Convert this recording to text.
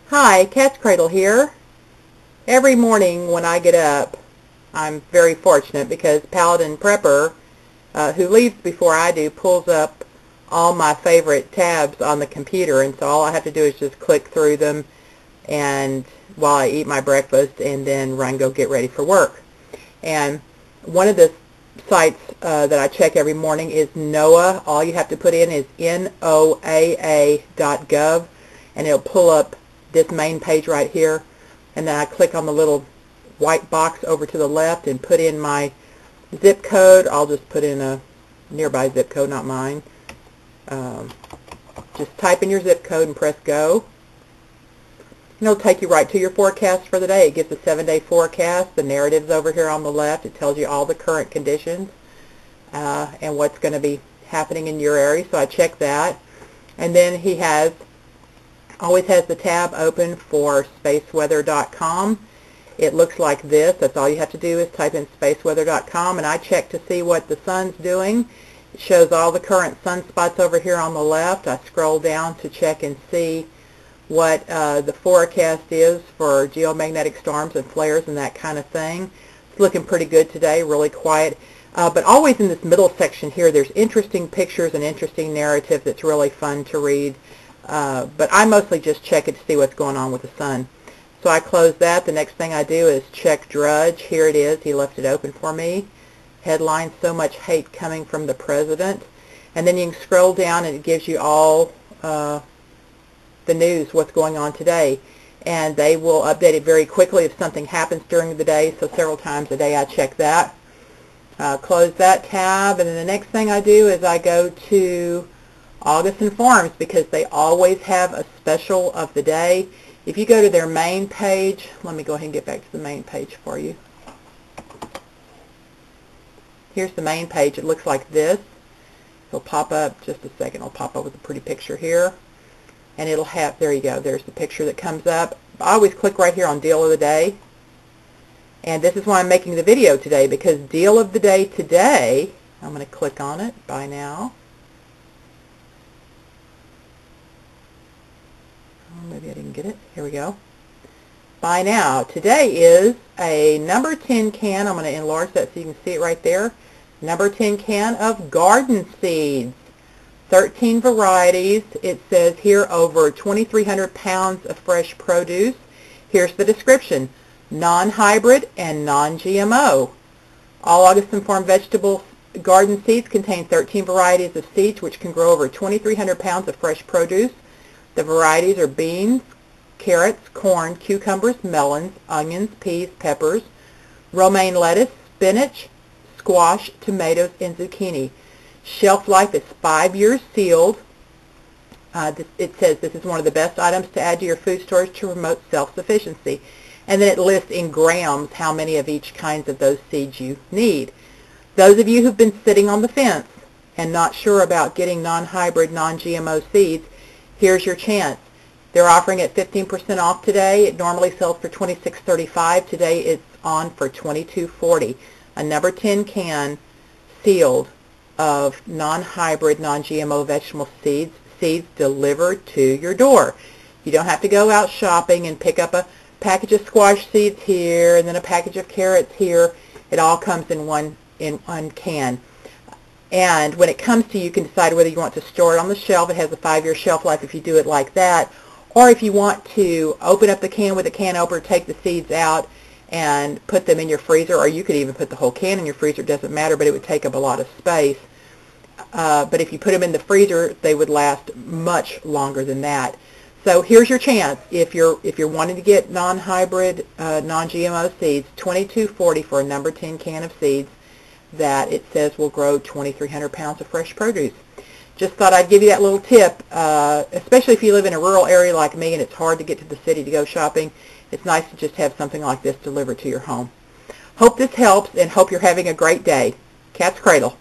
Hi, katzcradul here. Every morning when I get up, I'm very fortunate because Paladin Prepper, who leaves before I do, pulls up all my favorite tabs on the computer, and so all I have to do is just click through them and while I eat my breakfast and then run go get ready for work. And one of the sites that I check every morning is NOAA. All you have to put in is NOAA.gov, and it'll pull up this main page right here, and then I click on the little white box over to the left and put in my zip code. I'll just put in a nearby zip code, not mine. Just type in your zip code and press go. And it'll take you right to your forecast for the day. It gives a 7-day forecast. The narrative's over here on the left. It tells you all the current conditions and what's going to be happening in your area. So I check that. And then he always has the tab open for spaceweather.com. It looks like this. That's all you have to do is type in spaceweather.com, and I check to see what the sun's doing. It shows all the current sunspots over here on the left. I scroll down to check and see what the forecast is for geomagnetic storms and flares and that kind of thing. It's looking pretty good today, really quiet. But always in this middle section here, there's interesting pictures and interesting narrative that's really fun to read. But I mostly just check it to see what's going on with the sun. So I close that. The next thing I do is check Drudge. Here it is. He left it open for me. Headline, so much hate coming from the president. And then you can scroll down and it gives you all the news, what's going on today. And they will update it very quickly if something happens during the day. So several times a day I check that. Close that tab. And then the next thing I do is I go to Augason Farms because they always have a special of the day. If you go to their main page, let me go ahead and get back to the main page for you. Here's the main page. It looks like this. It'll pop up, just a second, it'll pop up with a pretty picture here. And it'll have, there you go, there's the picture that comes up. I always click right here on Deal of the Day. And this is why I'm making the video today, because Deal of the Day today, I'm going to click on it, buy now. Maybe I didn't get it. Here we go. Buy now. Today is a number 10 can. I'm going to enlarge that so you can see it right there. Number 10 can of garden seeds. 13 varieties. It says here over 2,300 pounds of fresh produce. Here's the description. Non-hybrid and non-GMO. All Augason Farm vegetable garden seeds contain 13 varieties of seeds which can grow over 2,300 pounds of fresh produce. The varieties are beans, carrots, corn, cucumbers, melons, onions, peas, peppers, romaine lettuce, spinach, squash, tomatoes, and zucchini. Shelf life is 5 years sealed. It says this is one of the best items to add to your food storage to promote self-sufficiency. And then it lists in grams how many of each kinds of those seeds you need. Those of you who've been sitting on the fence and not sure about getting non-hybrid, non-GMO seeds, here's your chance. They're offering it 15% off today. It normally sells for $26.35. Today it's on for $22.40. A number 10 can sealed of non-hybrid, non-GMO vegetable seeds delivered to your door. You don't have to go out shopping and pick up a package of squash seeds here and then a package of carrots here. It all comes in one can. And when it comes to, you can decide whether you want to store it on the shelf. It has a 5-year shelf life if you do it like that. Or if you want to open up the can with a can opener, take the seeds out and put them in your freezer, or you could even put the whole can in your freezer. It doesn't matter, but it would take up a lot of space. But if you put them in the freezer, they would last much longer than that. So here's your chance. If you're wanting to get non-hybrid, non-GMO seeds, $22.40 for a number 10 can of seeds that it says will grow 2,300 pounds of fresh produce. Just thought I'd give you that little tip, especially if you live in a rural area like me and it's hard to get to the city to go shopping. It's nice to just have something like this delivered to your home. Hope this helps and hope you're having a great day. Katzcradul.